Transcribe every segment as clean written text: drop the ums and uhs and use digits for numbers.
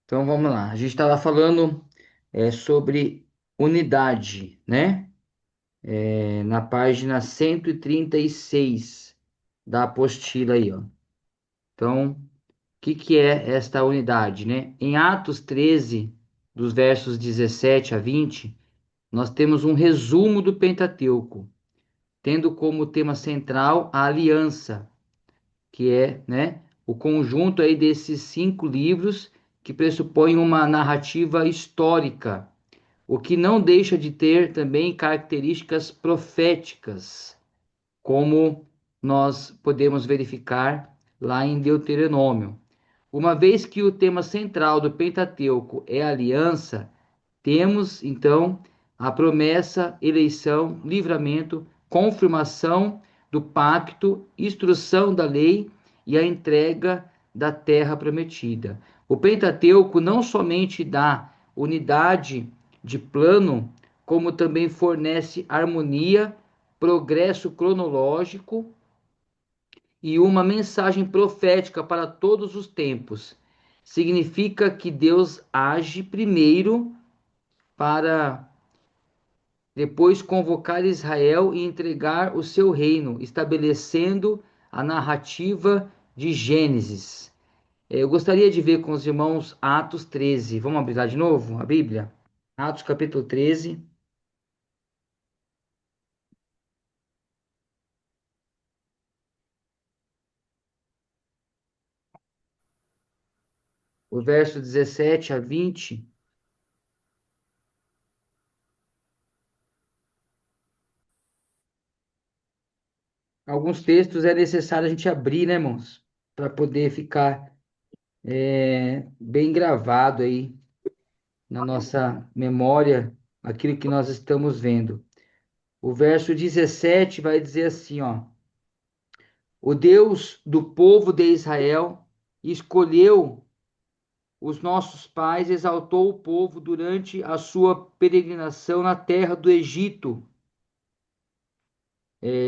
Então vamos lá. A gente estava falando sobre unidade, né? Na página 136 da apostila aí, ó. Então, o que que é esta unidade, né? Em Atos 13, dos versos 17 a 20, nós temos um resumo do Pentateuco, tendo como tema central a aliança, que é, né, o conjunto aí desses 5 livros que pressupõem uma narrativa histórica, o que não deixa de ter também características proféticas, como nós podemos verificar lá em Deuteronômio. Uma vez que o tema central do Pentateuco é a aliança, temos então a promessa, eleição, livramento, confirmação do pacto, instrução da lei e a entrega da terra prometida. O Pentateuco não somente dá unidade de plano, como também fornece harmonia, progresso cronológico e uma mensagem profética para todos os tempos. Significa que Deus age primeiro para depois convocar Israel e entregar o seu reino, estabelecendo a narrativa de Gênesis. Eu gostaria de ver com os irmãos Atos 13. Vamos abrir lá de novo a Bíblia? Atos capítulo 13, o verso 17 a 20. Alguns textos é necessário a gente abrir, né, irmãos? Para poder ficar bem gravado aí na nossa memória aquilo que nós estamos vendo. O verso 17 vai dizer assim, ó: O Deus do povo de Israel escolheu os nossos pais, exaltou o povo durante a sua peregrinação na terra do Egito.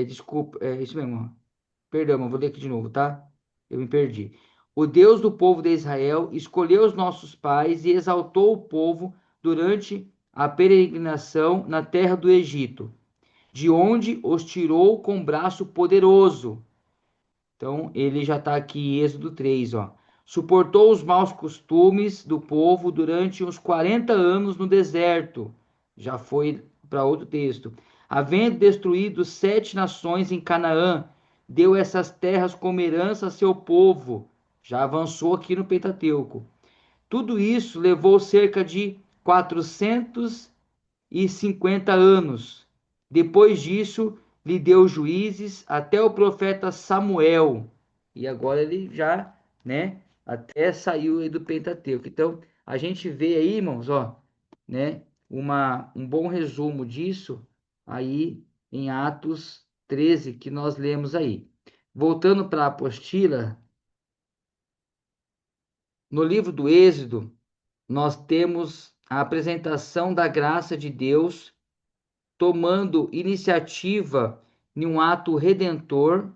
Desculpa, é isso mesmo, ó. Perdão, eu vou ler aqui de novo, tá? Eu me perdi. O Deus do povo de Israel escolheu os nossos pais e exaltou o povo durante a peregrinação na terra do Egito, de onde os tirou com braço poderoso. Então, ele já está aqui em Êxodo 3, ó. Suportou os maus costumes do povo durante uns 40 anos no deserto. Já foi para outro texto. Havendo destruído 7 nações em Canaã, deu essas terras como herança a seu povo. Já avançou aqui no Pentateuco. Tudo isso levou cerca de 450 anos. Depois disso, lhe deu juízes até o profeta Samuel. E agora ele já, né, até saiu aí do Pentateuco. Então, a gente vê aí, irmãos, ó, né, um bom resumo disso aí em Atos 13 que nós lemos aí. Voltando para a apostila, no livro do Êxodo, nós temos a apresentação da graça de Deus tomando iniciativa em um ato redentor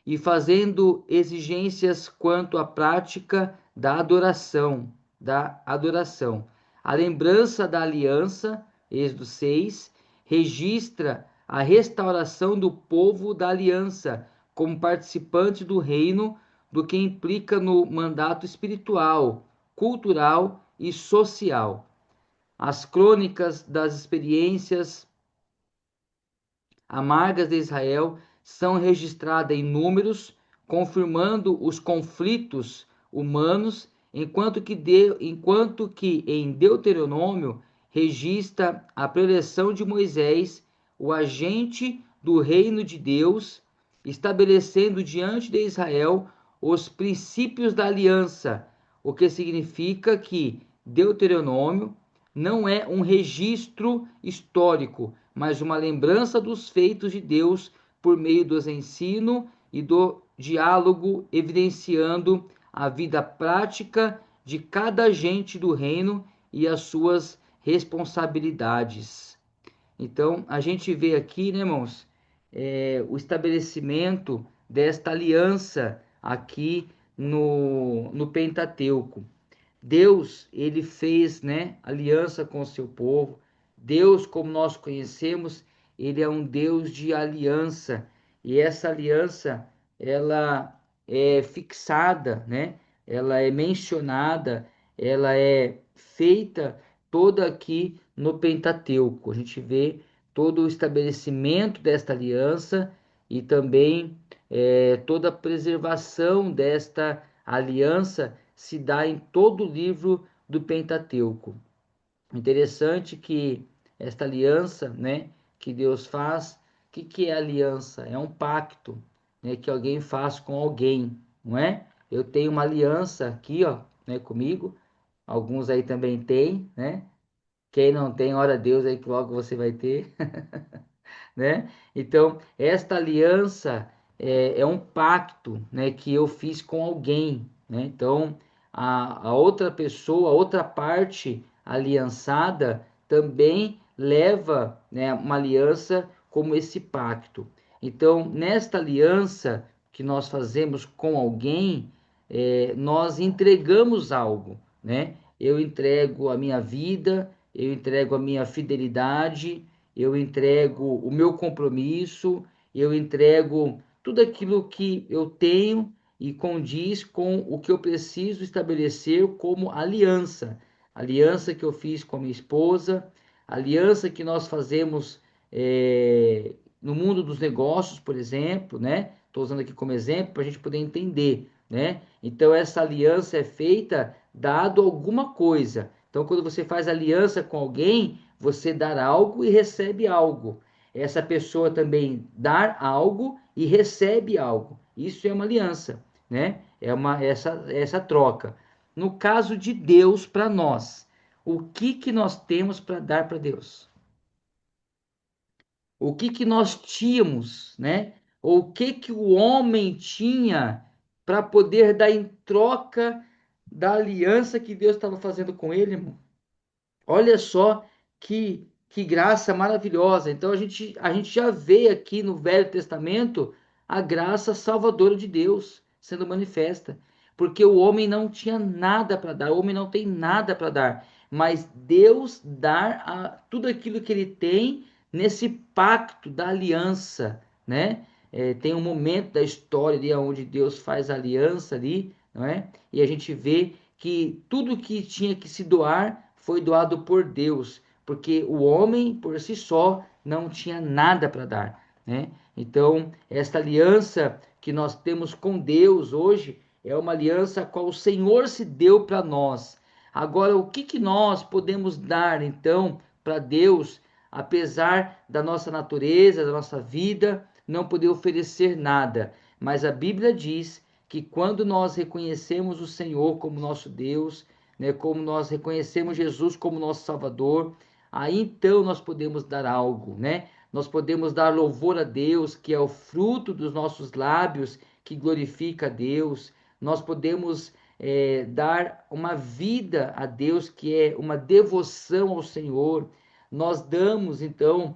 e fazendo exigências quanto à prática da adoração. A lembrança da aliança, Êxodo 6, registra a restauração do povo da aliança como participante do reino, do que implica no mandato espiritual, cultural e social. As crônicas das experiências amargas de Israel são registradas em números, confirmando os conflitos humanos, enquanto que em Deuteronômio registra a preleção de Moisés, o agente do reino de Deus, estabelecendo diante de Israel os princípios da aliança, o que significa que Deuteronômio não é um registro histórico, mas uma lembrança dos feitos de Deus por meio dos ensinos e do diálogo, evidenciando a vida prática de cada agente do reino e as suas responsabilidades. Então, a gente vê aqui, né, irmãos, o estabelecimento desta aliança aqui no Pentateuco. Deus, ele fez, né, aliança com o seu povo. Deus, como nós conhecemos, ele é um Deus de aliança. E essa aliança, ela é fixada, né? Ela é mencionada, ela é feita toda aqui no Pentateuco. A gente vê todo o estabelecimento desta aliança e também toda a preservação desta aliança se dá em todo o livro do Pentateuco. Interessante que esta aliança, né, que Deus faz, que é aliança? É um pacto, né, que alguém faz com alguém, não é? Eu tenho uma aliança aqui, ó, né, comigo. Alguns aí também têm, né? Quem não tem, ora a Deus aí que logo você vai ter. Né? Então, esta aliança é um pacto, né, que eu fiz com alguém, né? Então, a outra pessoa, a outra parte aliançada também leva, né, uma aliança como esse pacto. Então, nesta aliança que nós fazemos com alguém, nós entregamos algo, né? Eu entrego a minha vida, eu entrego a minha fidelidade, eu entrego o meu compromisso, eu entrego tudo aquilo que eu tenho e condiz com o que eu preciso estabelecer como aliança. Aliança que eu fiz com a minha esposa, aliança que nós fazemos no mundo dos negócios, por exemplo, né? Estou usando aqui como exemplo para a gente poder entender, né? Então, essa aliança é feita dado alguma coisa. Então, quando você faz aliança com alguém, você dar algo e recebe algo. Essa pessoa também dar algo e recebe algo. Isso é uma aliança, né? É essa troca. No caso de Deus para nós, o que nós temos para dar para Deus? O que nós tínhamos, né? Ou o que o homem tinha para poder dar em troca da aliança que Deus estava fazendo com ele, irmão? Olha só que graça maravilhosa. Então a gente já vê aqui no Velho Testamento a graça salvadora de Deus sendo manifesta. Porque o homem não tinha nada para dar, o homem não tem nada para dar, mas Deus dar tudo aquilo que ele tem nesse pacto da aliança, né? Tem um momento da história ali onde Deus faz aliança ali, não é? E a gente vê que tudo que tinha que se doar foi doado por Deus, porque o homem por si só não tinha nada para dar, né? Então, esta aliança que nós temos com Deus hoje é uma aliança a qual o Senhor se deu para nós. Agora, o que nós podemos dar então para Deus, apesar da nossa natureza, da nossa vida, não poder oferecer nada? Mas a Bíblia diz que quando nós reconhecemos o Senhor como nosso Deus, né, como nós reconhecemos Jesus como nosso Salvador, aí então nós podemos dar algo, né? Nós podemos dar louvor a Deus, que é o fruto dos nossos lábios, que glorifica a Deus. Nós podemos dar uma vida a Deus, que é uma devoção ao Senhor. Nós damos, então,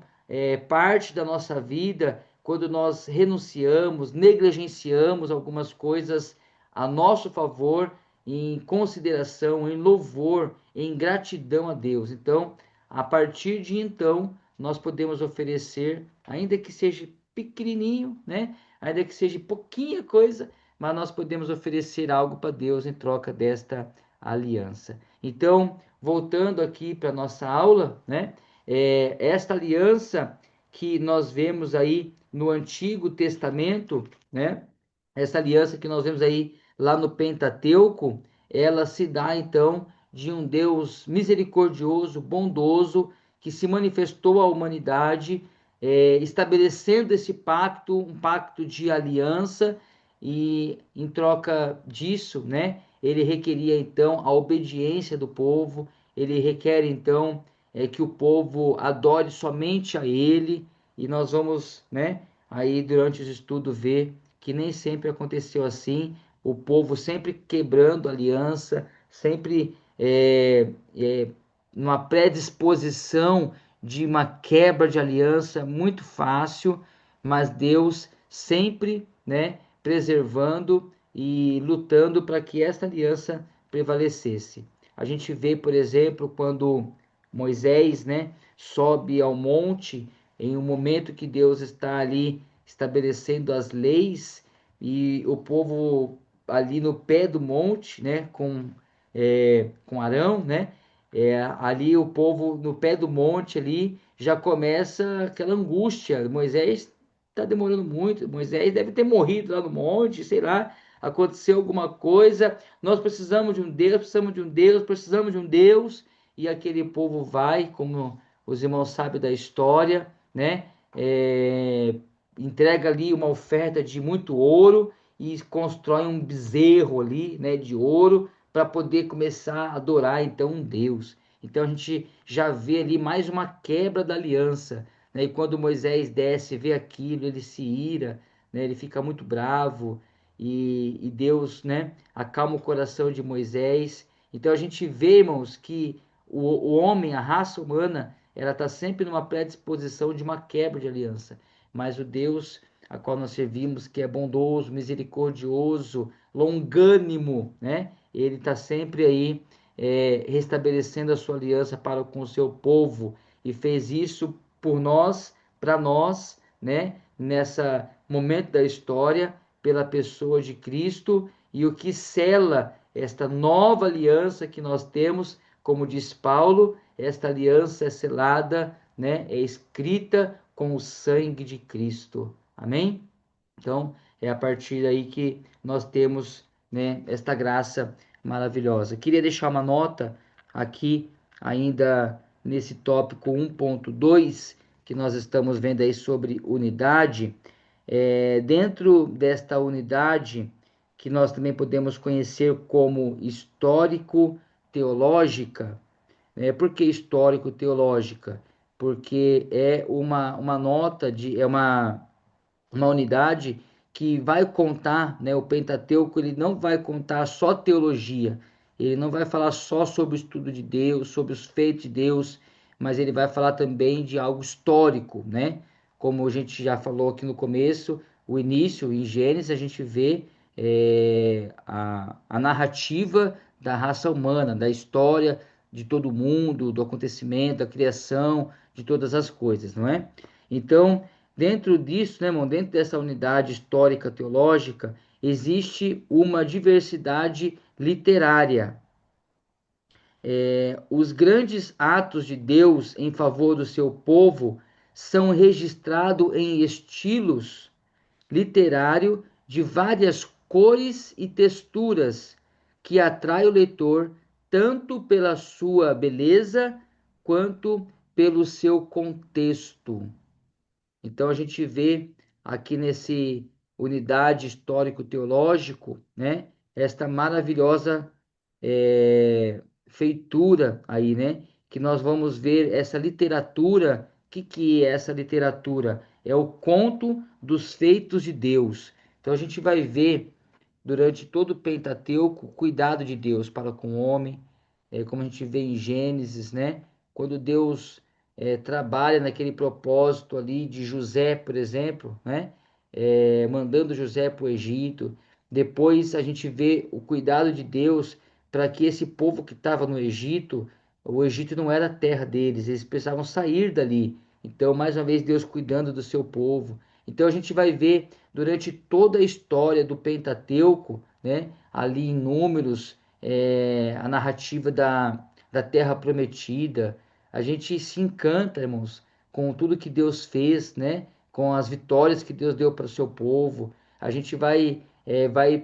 parte da nossa vida quando nós renunciamos, negligenciamos algumas coisas a nosso favor, em consideração, em louvor, em gratidão a Deus. Então, a partir de então, nós podemos oferecer, ainda que seja pequenininho, né? Ainda que seja pouquinha coisa, mas nós podemos oferecer algo para Deus em troca desta aliança. Então, voltando aqui para nossa aula, né? Esta aliança que nós vemos aí no Antigo Testamento, né? Essa aliança que nós vemos aí lá no Pentateuco, ela se dá então de um Deus misericordioso, bondoso, que se manifestou à humanidade, estabelecendo esse pacto, um pacto de aliança, e em troca disso, né, ele requeria então a obediência do povo, ele requer então que o povo adore somente a ele, e nós vamos, né, aí durante os estudos ver que nem sempre aconteceu assim, o povo sempre quebrando aliança, sempre numa predisposição de uma quebra de aliança muito fácil, mas Deus sempre, né, preservando e lutando para que esta aliança prevalecesse. A gente vê, por exemplo, quando Moisés, né, sobe ao monte em um momento que Deus está ali estabelecendo as leis e o povo ali no pé do monte, né, com Arão, né, ali o povo no pé do monte ali já começa aquela angústia. Moisés está demorando muito, Moisés deve ter morrido lá no monte, sei lá, aconteceu alguma coisa. Nós precisamos de um Deus, precisamos de um Deus, precisamos de um Deus. E aquele povo vai, como os irmãos sabem da história, né? É, entrega ali uma oferta de muito ouro e constrói um bezerro ali, né, de ouro para poder começar a adorar então um Deus. Então a gente já vê ali mais uma quebra da aliança, né? E quando Moisés desce, vê aquilo, ele se ira, né? Ele fica muito bravo e Deus, né, acalma o coração de Moisés. Então a gente vê, irmãos, que o homem, a raça humana, ela está sempre numa predisposição de uma quebra de aliança. Mas o Deus a qual nós servimos, que é bondoso, misericordioso, longânimo, né? Ele está sempre aí restabelecendo a sua aliança para com o seu povo e fez isso por nós, para nós, né? Nessa momento da história, pela pessoa de Cristo e o que sela esta nova aliança que nós temos, como diz Paulo, esta aliança é selada, né? É escrita com o sangue de Cristo. Amém? Então, é a partir daí que nós temos, né, esta graça maravilhosa. Queria deixar uma nota aqui, ainda nesse tópico 1.2, que nós estamos vendo aí sobre unidade. Dentro desta unidade, que nós também podemos conhecer como histórico-teológica. Por que histórico-teológica? Porque é uma nota é uma unidade que vai contar, né, o Pentateuco, ele não vai contar só teologia, ele não vai falar só sobre o estudo de Deus, sobre os feitos de Deus, mas ele vai falar também de algo histórico, né? Como a gente já falou aqui no começo, o início, em Gênesis, a gente vê a narrativa da raça humana, da história de todo mundo, do acontecimento, da criação, de todas as coisas, não é? Então, dentro disso, né, irmão, dentro dessa unidade histórica teológica, existe uma diversidade literária. Os grandes atos de Deus em favor do seu povo são registrados em estilos literários de várias cores e texturas que atrai o leitor tanto pela sua beleza quanto pelo seu contexto. Então a gente vê aqui nesse unidade histórico-teológico, né, esta maravilhosa feitura aí, né, que nós vamos ver essa literatura. O que é essa literatura? É o conto dos feitos de Deus. Então a gente vai ver durante todo o Pentateuco o cuidado de Deus para com o homem, como a gente vê em Gênesis, né? Quando Deus trabalha naquele propósito ali de José, por exemplo, né? Mandando José para o Egito. Depois a gente vê o cuidado de Deus para que esse povo que estava no Egito, o Egito não era a terra deles, eles precisavam sair dali. Então, mais uma vez, Deus cuidando do seu povo. Então, a gente vai ver durante toda a história do Pentateuco, né, ali em Números, a narrativa da Terra Prometida. A gente se encanta, irmãos, com tudo que Deus fez, né, com as vitórias que Deus deu para o seu povo. A gente vai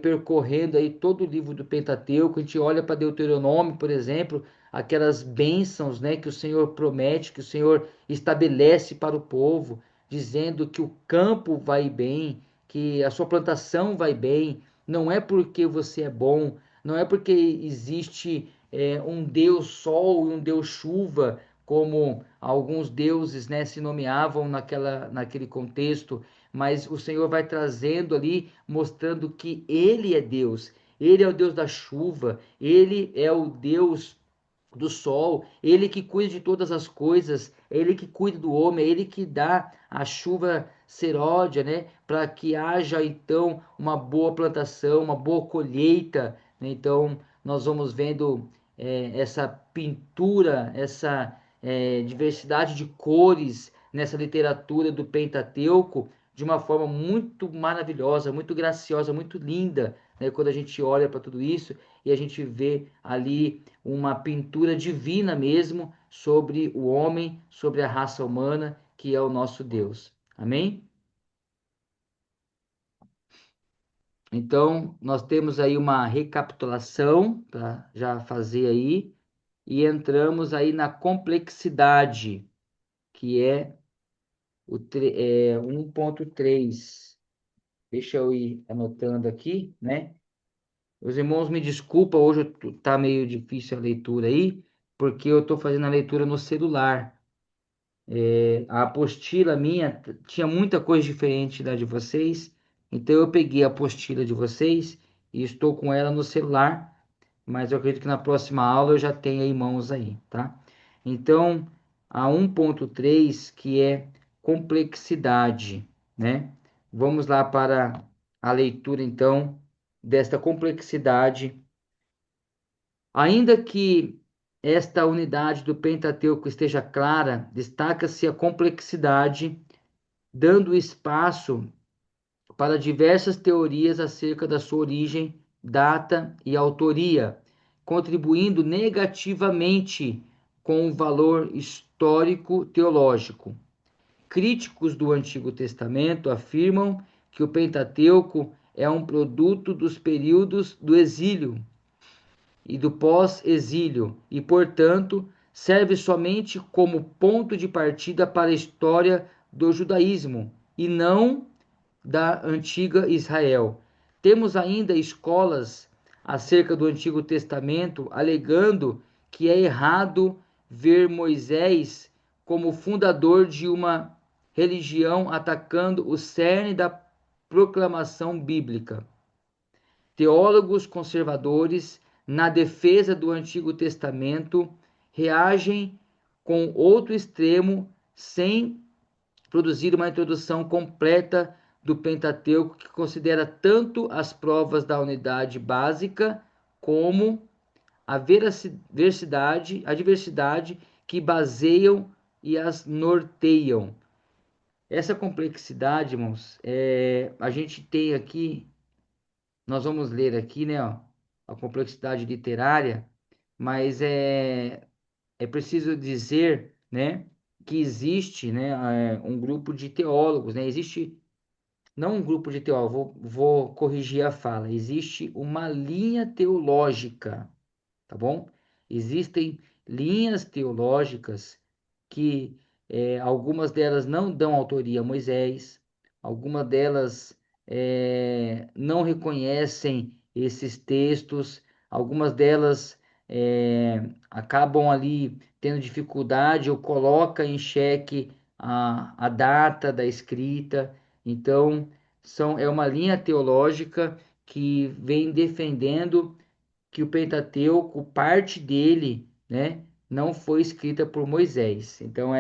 percorrendo aí todo o livro do Pentateuco. A gente olha para Deuteronômio, por exemplo, aquelas bênçãos, né, que o Senhor promete, que o Senhor estabelece para o povo, dizendo que o campo vai bem, que a sua plantação vai bem. Não é porque você é bom, não é porque existe um Deus sol e um Deus chuva, como alguns deuses, né, se nomeavam naquele contexto, mas o Senhor vai trazendo ali, mostrando que Ele é Deus, Ele é o Deus da chuva, Ele é o Deus do sol, ele que cuida de todas as coisas, ele que cuida do homem, ele que dá a chuva seródia, né, para que haja então uma boa plantação, uma boa colheita, né? Então nós vamos vendo essa pintura, essa diversidade de cores nessa literatura do Pentateuco de uma forma muito maravilhosa, muito graciosa, muito linda, né? Quando a gente olha para tudo isso e a gente vê ali uma pintura divina mesmo sobre o homem, sobre a raça humana, que é o nosso Deus. Amém? Então, nós temos aí uma recapitulação para já fazer aí e entramos aí na complexidade, que é o 1.3. Deixa eu ir anotando aqui, né? Os irmãos me desculpa, hoje tá meio difícil a leitura aí, porque eu estou fazendo a leitura no celular. A apostila minha tinha muita coisa diferente da de vocês, então eu peguei a apostila de vocês e estou com ela no celular, mas eu acredito que na próxima aula eu já tenha em mãos aí, tá? Então, a 1.3, que é complexidade, né? Vamos lá para a leitura, então, desta complexidade. Ainda que esta unidade do Pentateuco esteja clara, destaca-se a complexidade, dando espaço para diversas teorias acerca da sua origem, data e autoria, contribuindo negativamente com o valor histórico teológico. Críticos do Antigo Testamento afirmam que o Pentateuco é um produto dos períodos do exílio e do pós-exílio e, portanto, serve somente como ponto de partida para a história do judaísmo e não da antiga Israel. Temos ainda escolas acerca do Antigo Testamento alegando que é errado ver Moisés como fundador de uma religião atacando o cerne da proclamação bíblica. Teólogos conservadores, na defesa do Antigo Testamento, reagem com outro extremo sem produzir uma introdução completa do Pentateuco que considera tanto as provas da unidade básica como a diversidade que baseiam e as norteiam. Essa complexidade, irmãos, a gente tem aqui, nós vamos ler aqui, né, ó, a complexidade literária, mas é preciso dizer, né, que existe, né, um grupo de teólogos, né, existe, não um grupo de teólogos, vou corrigir a fala, existe uma linha teológica, tá bom? Existem linhas teológicas que algumas delas não dão autoria a Moisés, algumas delas não reconhecem esses textos, algumas delas acabam ali tendo dificuldade ou coloca em xeque a data da escrita. Então, é uma linha teológica que vem defendendo que o Pentateuco, parte dele, né, não foi escrita por Moisés. Então,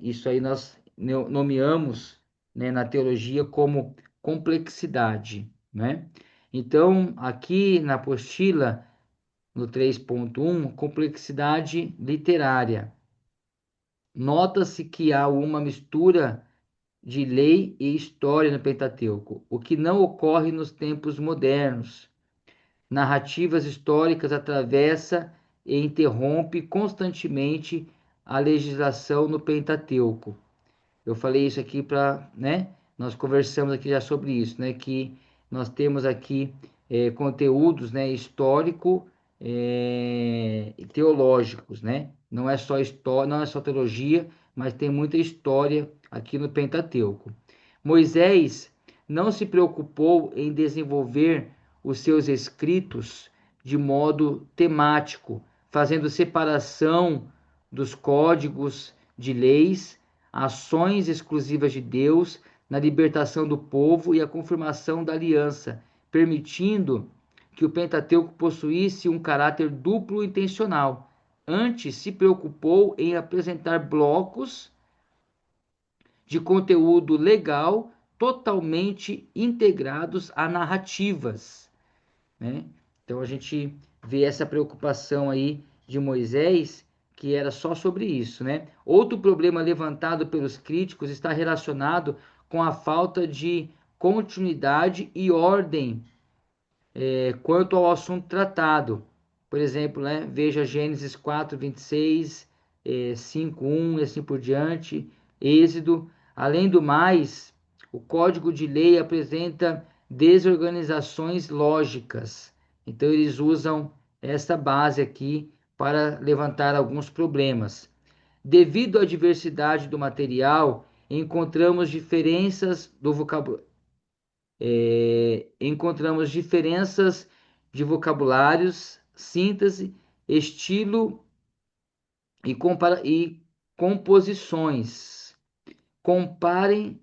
isso aí nós nomeamos, né, na teologia como complexidade, né? Então, aqui na apostila, no 3.1, complexidade literária. Nota-se que há uma mistura de lei e história no Pentateuco, o que não ocorre nos tempos modernos. Narrativas históricas atravessa e interrompe constantemente a legislação no Pentateuco. Eu falei isso aqui para, né? Nós conversamos aqui já sobre isso, né? Que nós temos aqui conteúdos, né? Histórico e teológicos, né? Não é só história, não é só teologia, mas tem muita história aqui no Pentateuco. Moisés não se preocupou em desenvolver os seus escritos de modo temático, fazendo separação dos códigos de leis, ações exclusivas de Deus na libertação do povo e a confirmação da aliança, permitindo que o Pentateuco possuísse um caráter duplo intencional. Antes, se preocupou em apresentar blocos de conteúdo legal totalmente integrados a narrativas, né? Então a gente ver essa preocupação aí de Moisés, que era só sobre isso, né? Outro problema levantado pelos críticos está relacionado com a falta de continuidade e ordem quanto ao assunto tratado. Por exemplo, né, veja Gênesis 4, 26, 5, 1 e assim por diante, Êxodo. Além do mais, o Código de Lei apresenta desorganizações lógicas. Então, eles usam essa base aqui para levantar alguns problemas. Devido à diversidade do material, encontramos diferenças do vocabulário, encontramos diferenças de vocabulários, síntese, estilo e composições. Comparem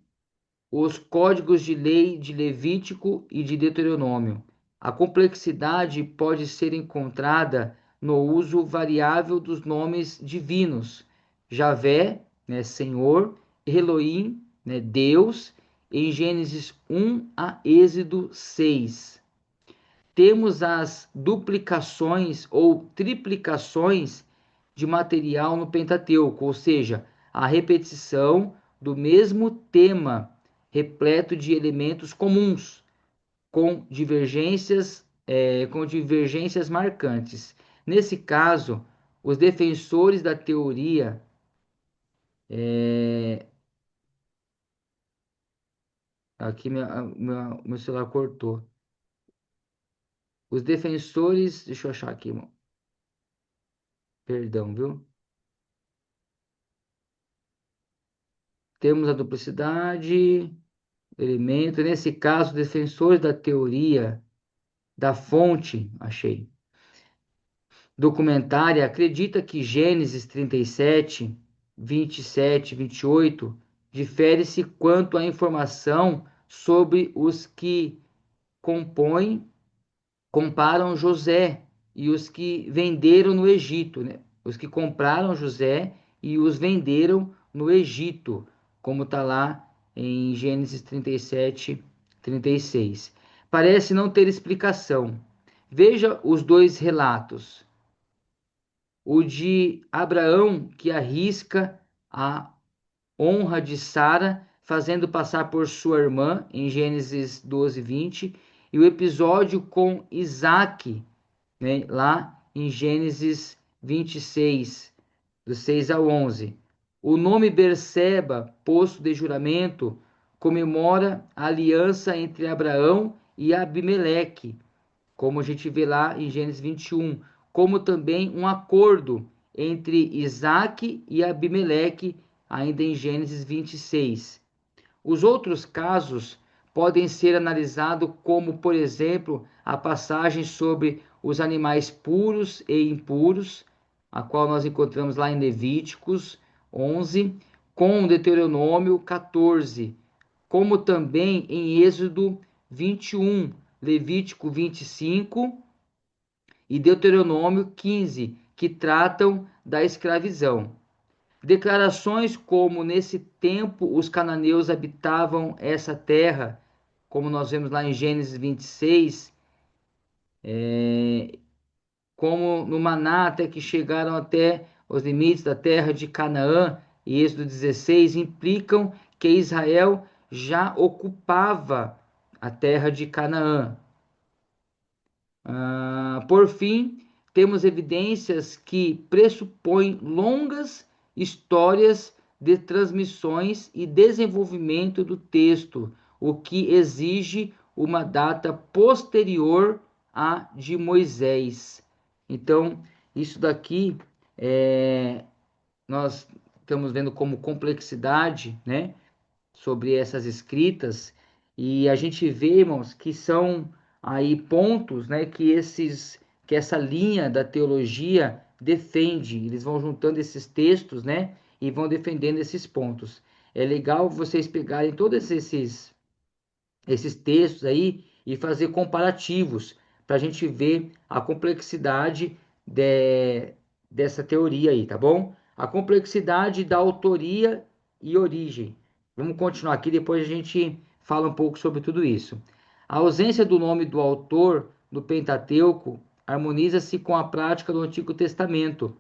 os códigos de lei de Levítico e de Deuteronômio. A complexidade pode ser encontrada no uso variável dos nomes divinos: Javé, né, Senhor, Elohim, né, Deus, em Gênesis 1 a Êxodo 6. Temos as duplicações ou triplicações de material no Pentateuco, ou seja, a repetição do mesmo tema, repleto de elementos comuns, com divergências marcantes. Nesse caso, os defensores da teoria, aqui meu celular cortou. Os defensores, deixa eu achar aqui, perdão, viu? Temos a duplicidade, elemento. Nesse caso, defensores da teoria da fonte, achei, documentária, acredita que Gênesis 37, 27, 28 difere-se quanto à informação sobre os que compõem, comparam José e os que venderam no Egito, né? Os que compraram José e os venderam no Egito, como está lá em Gênesis 37, 36. Parece não ter explicação. Veja os dois relatos. O de Abraão, que arrisca a honra de Sara, fazendo passar por sua irmã, em Gênesis 12, 20, e o episódio com Isaac, né, lá em Gênesis 26, do 6 ao 11. O nome Berseba, posto de juramento, comemora a aliança entre Abraão e Abimeleque, como a gente vê lá em Gênesis 21, como também um acordo entre Isaac e Abimeleque, ainda em Gênesis 26. Os outros casos podem ser analisados como, por exemplo, a passagem sobre os animais puros e impuros, a qual nós encontramos lá em Levíticos 11, com Deuteronômio 14, como também em Êxodo 21, Levítico 25 e Deuteronômio 15, que tratam da escravidão. Declarações como nesse tempo os cananeus habitavam essa terra, como nós vemos lá em Gênesis 26, como no Maná, até que chegaram até os limites da terra de Canaã, e Êxodo 16, implicam que Israel já ocupava a terra de Canaã. Por fim, temos evidências que pressupõem longas histórias de transmissões e desenvolvimento do texto, o que exige uma data posterior à de Moisés. Então, isso daqui nós estamos vendo como complexidade, né, sobre essas escritas, e a gente vê, irmãos, que são aí pontos, né, que essa linha da teologia defende. Eles vão juntando esses textos, né, e vão defendendo esses pontos. É legal vocês pegarem todos esses textos aí e fazer comparativos para a gente ver a complexidade dessa teoria aí, tá bom? A complexidade da autoria e origem. Vamos continuar aqui, depois a gente fala um pouco sobre tudo isso. A ausência do nome do autor do Pentateuco harmoniza-se com a prática do Antigo Testamento.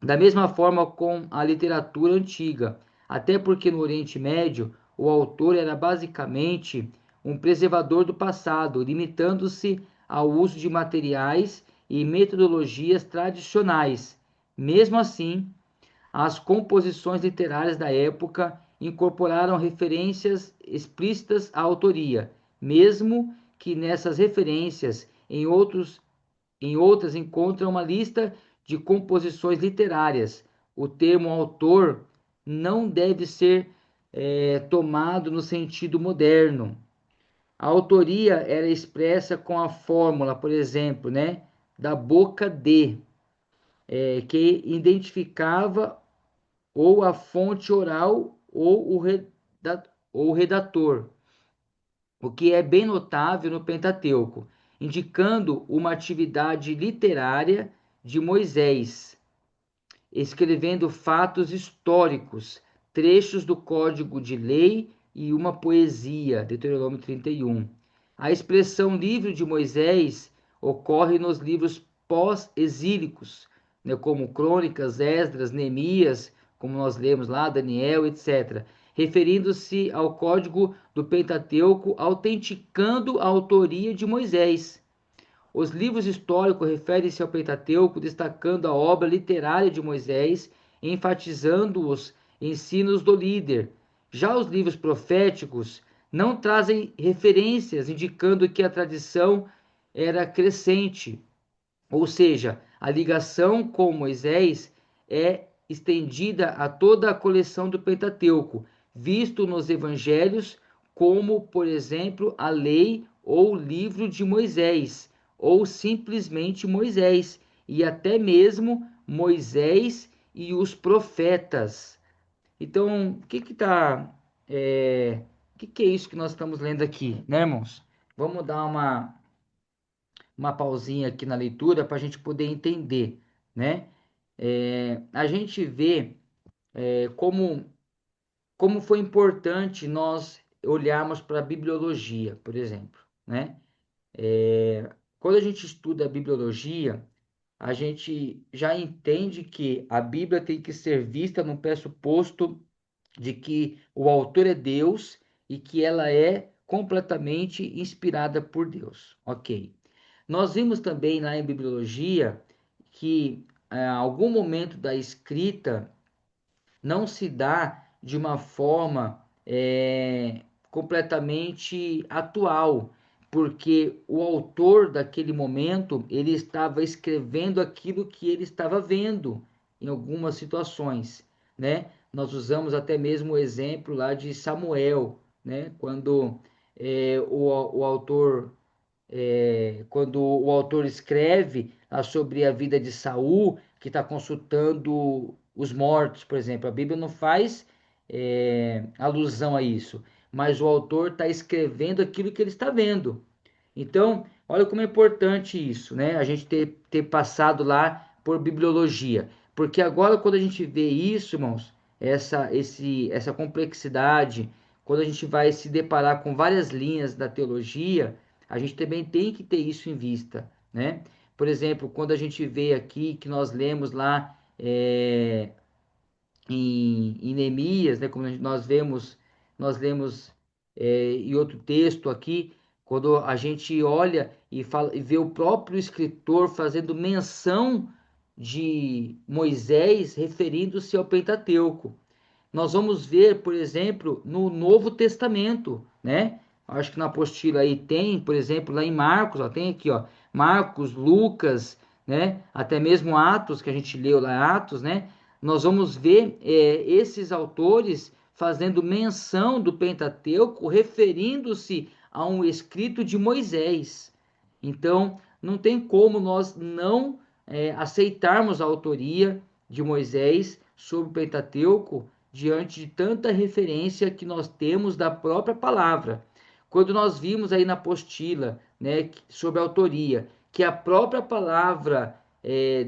Da mesma forma com a literatura antiga, até porque no Oriente Médio o autor era basicamente um preservador do passado, limitando-se ao uso de materiais e metodologias tradicionais. Mesmo assim, as composições literárias da época incorporaram referências explícitas à autoria, mesmo que nessas referências em outras encontram uma lista de composições literárias. O termo autor não deve ser tomado no sentido moderno. A autoria era expressa com a fórmula, por exemplo, né, da boca de, que identificava ou a fonte oral ou o redator, o que é bem notável no Pentateuco, indicando uma atividade literária de Moisés, escrevendo fatos históricos, trechos do Código de Lei e uma poesia, Deuteronômio 31. A expressão livro de Moisés ocorre nos livros pós-exílicos, né, como Crônicas, Esdras, Neemias, como nós lemos lá, Daniel, etc., referindo-se ao código do Pentateuco, autenticando a autoria de Moisés. Os livros históricos referem-se ao Pentateuco, destacando a obra literária de Moisés, enfatizando os ensinos do líder. Já os livros proféticos não trazem referências, indicando que a tradição era crescente, ou seja, a ligação com Moisés é estendida a toda a coleção do Pentateuco, visto nos evangelhos como, por exemplo, a lei ou o livro de Moisés, ou simplesmente Moisés, e até mesmo Moisés e os profetas. Então, o que é isso que nós estamos lendo aqui, né, irmãos? Vamos dar uma pausinha aqui na leitura para a gente poder entender, né? A gente vê como foi importante nós olharmos para a bibliologia, por exemplo, né? Quando a gente estuda a bibliologia, a gente já entende que a Bíblia tem que ser vista no pressuposto de que o autor é Deus e que ela é completamente inspirada por Deus, ok? Nós vimos também lá em bibliologia que algum momento da escrita não se dá de uma forma completamente atual, porque o autor daquele momento ele estava escrevendo aquilo que ele estava vendo em algumas situações, né? Nós usamos até mesmo o exemplo lá de Samuel, né? Quando o autor quando o autor escreve sobre a vida de Saul, que está consultando os mortos, por exemplo. A Bíblia não faz alusão a isso, mas o autor está escrevendo aquilo que ele está vendo. Então, olha como é importante isso, né? A gente ter passado lá por bibliologia. Porque agora, quando a gente vê isso, irmãos, essa complexidade, quando a gente vai se deparar com várias linhas da teologia, a gente também tem que ter isso em vista, né? Por exemplo, quando a gente vê aqui que nós lemos lá em Neemias, né, como nós lemos em outro texto aqui, quando a gente olha e fala e vê o próprio escritor fazendo menção de Moisés referindo-se ao Pentateuco. Nós vamos ver, por exemplo, no Novo Testamento, né? Acho que na apostila aí tem, por exemplo, lá em Marcos, ó, tem aqui, ó, Marcos, Lucas, né? Até mesmo Atos, que a gente leu lá, Atos, né? Nós vamos ver esses autores fazendo menção do Pentateuco, referindo-se a um escrito de Moisés. Então, não tem como nós não aceitarmos a autoria de Moisés sobre o Pentateuco diante de tanta referência que nós temos da própria palavra. Quando nós vimos aí na apostila, né, sobre a autoria, que a própria palavra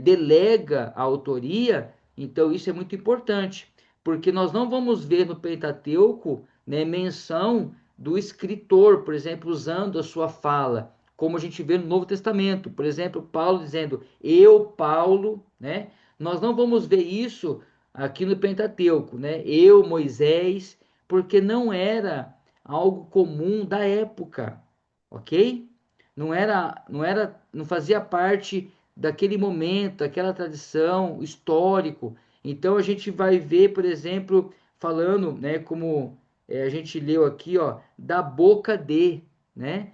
delega a autoria, então isso é muito importante, porque nós não vamos ver no Pentateuco, né, menção do escritor, por exemplo, usando a sua fala, como a gente vê no Novo Testamento. Por exemplo, Paulo dizendo, eu, Paulo, né? Nós não vamos ver isso aqui no Pentateuco, né? Eu, Moisés, porque não era algo comum da época, ok? Não fazia parte daquele momento, daquela tradição histórico. Então a gente vai ver, por exemplo, falando, né, como a gente leu aqui, ó, da boca de, né,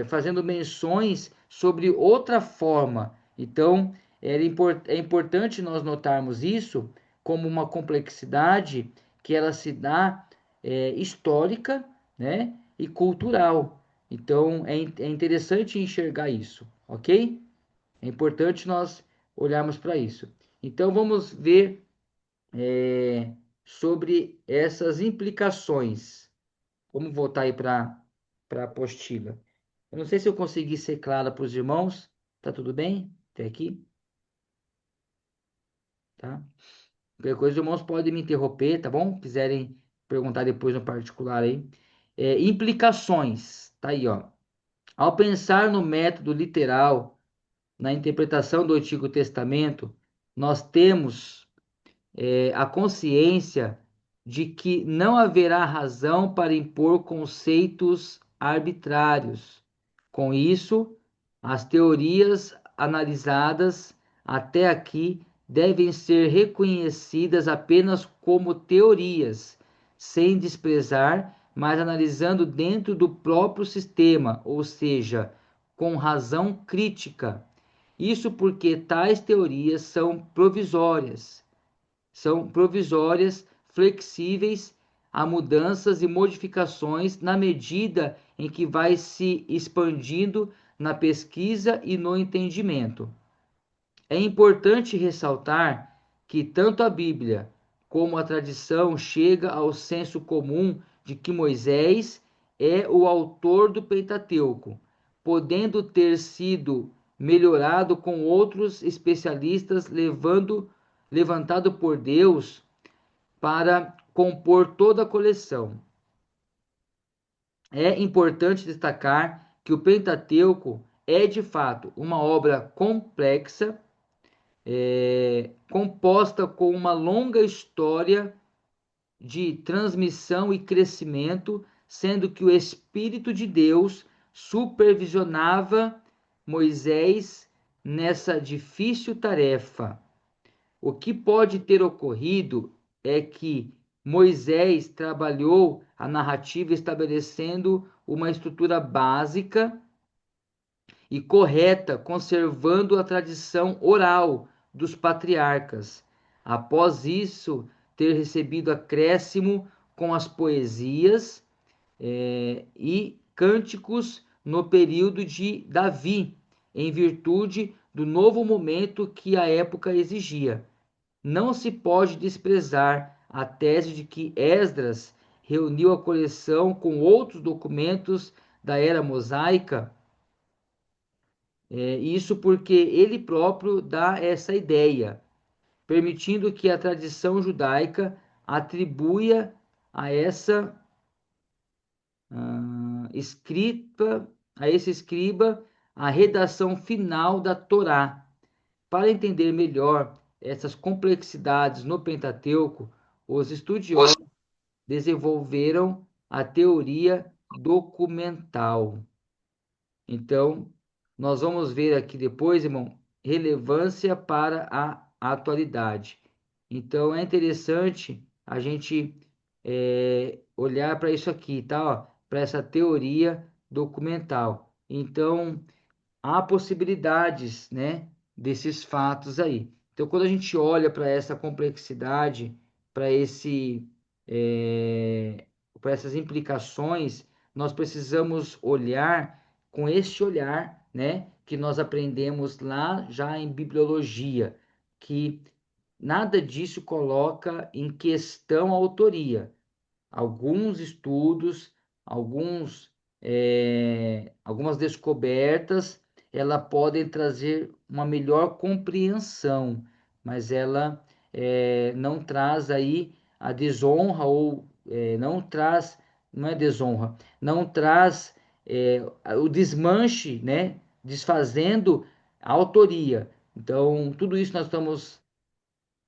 fazendo menções sobre outra forma. Então é importante nós notarmos isso como uma complexidade que ela se dá histórica, né, e cultural. Então é interessante enxergar isso, ok? É importante nós olharmos para isso. Então vamos ver sobre essas implicações. Vamos voltar aí para a apostila. Eu não sei se eu consegui ser clara para os irmãos. Tá tudo bem até aqui? Tá? Qualquer coisa, os irmãos podem me interromper, tá bom? Quiserem perguntar depois no particular aí. Implicações, tá aí, ó. Ao pensar no método literal, na interpretação do Antigo Testamento, nós temos a consciência de que não haverá razão para impor conceitos arbitrários. Com isso, as teorias analisadas até aqui devem ser reconhecidas apenas como teorias, sem desprezar, mas analisando dentro do próprio sistema, ou seja, com razão crítica. Isso porque tais teorias são provisórias, flexíveis a mudanças e modificações na medida em que vai se expandindo na pesquisa e no entendimento. É importante ressaltar que tanto a Bíblia como a tradição chega ao senso comum de que Moisés é o autor do Pentateuco, podendo ter sido melhorado com outros especialistas levantado por Deus para compor toda a coleção. É importante destacar que o Pentateuco é de fato uma obra complexa, composta com uma longa história de transmissão e crescimento, sendo que o Espírito de Deus supervisionava Moisés nessa difícil tarefa. O que pode ter ocorrido é que Moisés trabalhou a narrativa estabelecendo uma estrutura básica e correta, conservando a tradição oral dos patriarcas. Após isso, ter recebido acréscimo com as poesias e cânticos no período de Davi, em virtude do novo momento que a época exigia. Não se pode desprezar a tese de que Esdras reuniu a coleção com outros documentos da era mosaica, isso porque ele próprio dá essa ideia, permitindo que a tradição judaica atribua a essa escrita, a esse escriba, a redação final da Torá. Para entender melhor essas complexidades no Pentateuco, os estudiosos desenvolveram a teoria documental. Então, nós vamos ver aqui depois, irmão, relevância para a atualidade. Então, é interessante a gente olhar para isso aqui, tá? Para essa teoria documental. Então, há possibilidades, né, desses fatos aí. Então, quando a gente olha para essa complexidade, para esse, para essas implicações, nós precisamos olhar com este olhar, né, que nós aprendemos lá já em bibliologia, que nada disso coloca em questão a autoria. Alguns estudos, algumas descobertas, ela podem trazer uma melhor compreensão, mas ela não traz aí a desonra ou não traz, não é desonra, não traz o desmanche, né? Desfazendo a autoria. Então, tudo isso nós estamos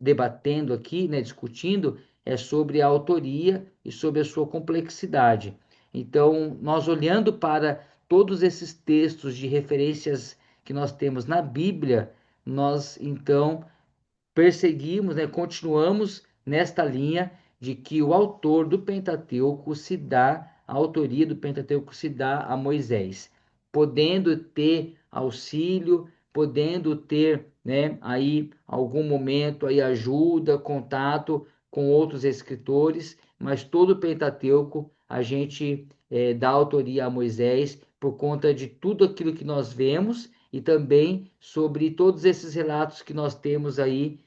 debatendo aqui, né, discutindo, é sobre a autoria e sobre a sua complexidade. Então, nós olhando para todos esses textos de referências que nós temos na Bíblia, nós então perseguimos, né, continuamos nesta linha de que o autor do Pentateuco se dá, a autoria do Pentateuco se dá a Moisés, podendo ter auxílio, podendo ter, né, aí algum momento aí ajuda, contato com outros escritores, mas todo o Pentateuco a gente dá autoria a Moisés por conta de tudo aquilo que nós vemos e também sobre todos esses relatos que nós temos aí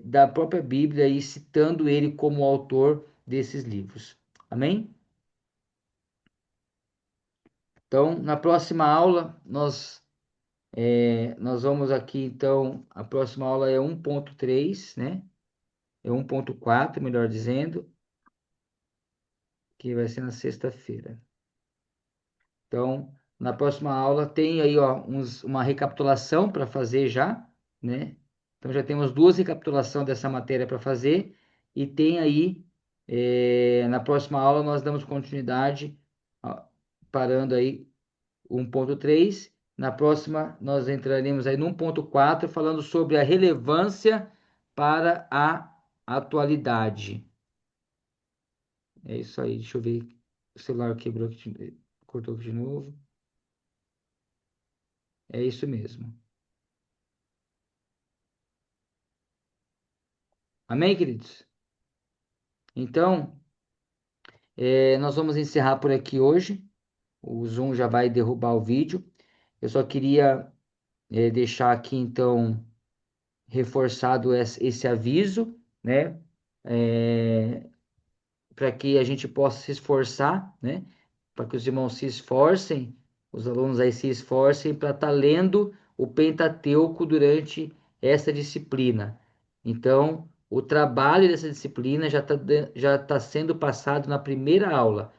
da própria Bíblia e citando ele como autor desses livros. Amém? Então, na próxima aula, nós vamos aqui, então, a próxima aula é 1.3, né? É 1.4, melhor dizendo, que vai ser na sexta-feira. Então, na próxima aula tem aí, ó, uma recapitulação para fazer já, né? Então já temos duas recapitulações dessa matéria para fazer e tem aí, na próxima aula nós damos continuidade, ó, parando aí 1.3. Na próxima nós entraremos aí no 1.4 falando sobre a relevância para a atualidade. É isso aí, deixa eu ver, o celular quebrou aqui, cortou aqui de novo. É isso mesmo. Amém, queridos? Então, nós vamos encerrar por aqui hoje. O Zoom já vai derrubar o vídeo. Eu só queria deixar aqui, então, reforçado esse aviso, né? Para que a gente possa se esforçar, né? Para que os irmãos se esforcem, os alunos aí se esforcem para estar lendo o Pentateuco durante essa disciplina. Então, o trabalho dessa disciplina já tá sendo passado na primeira aula.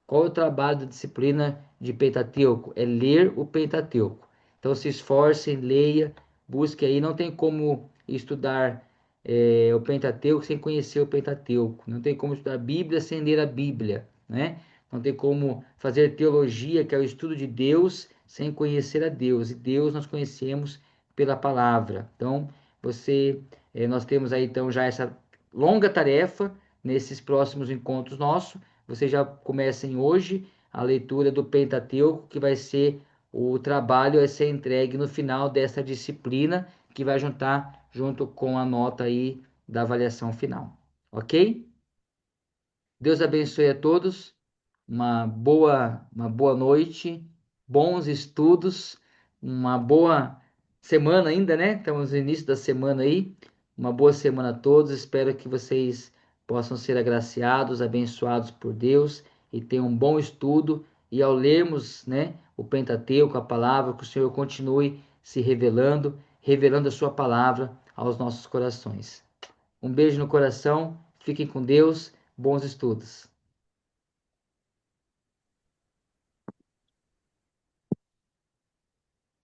Qual é o trabalho da disciplina de Pentateuco? É ler o Pentateuco. Então se esforcem, leia, busque aí. Não tem como estudar o Pentateuco sem conhecer o Pentateuco. Não tem como estudar a Bíblia sem ler a Bíblia, né? Não tem como fazer teologia, que é o estudo de Deus, sem conhecer a Deus. E Deus nós conhecemos pela palavra. Então, nós temos aí então já essa longa tarefa nesses próximos encontros nossos. Vocês já comecem hoje a leitura do Pentateuco, que vai ser o trabalho a ser entregue no final dessa disciplina, que vai juntar junto com a nota aí da avaliação final. Ok? Deus abençoe a todos. Uma boa noite, bons estudos, uma boa semana ainda, né? Estamos no início da semana aí. Uma boa semana a todos. Espero que vocês possam ser agraciados, abençoados por Deus e tenham um bom estudo. E ao lermos, né, o Pentateuco, a palavra, que o Senhor continue se revelando, revelando a sua palavra aos nossos corações. Um beijo no coração, fiquem com Deus, bons estudos.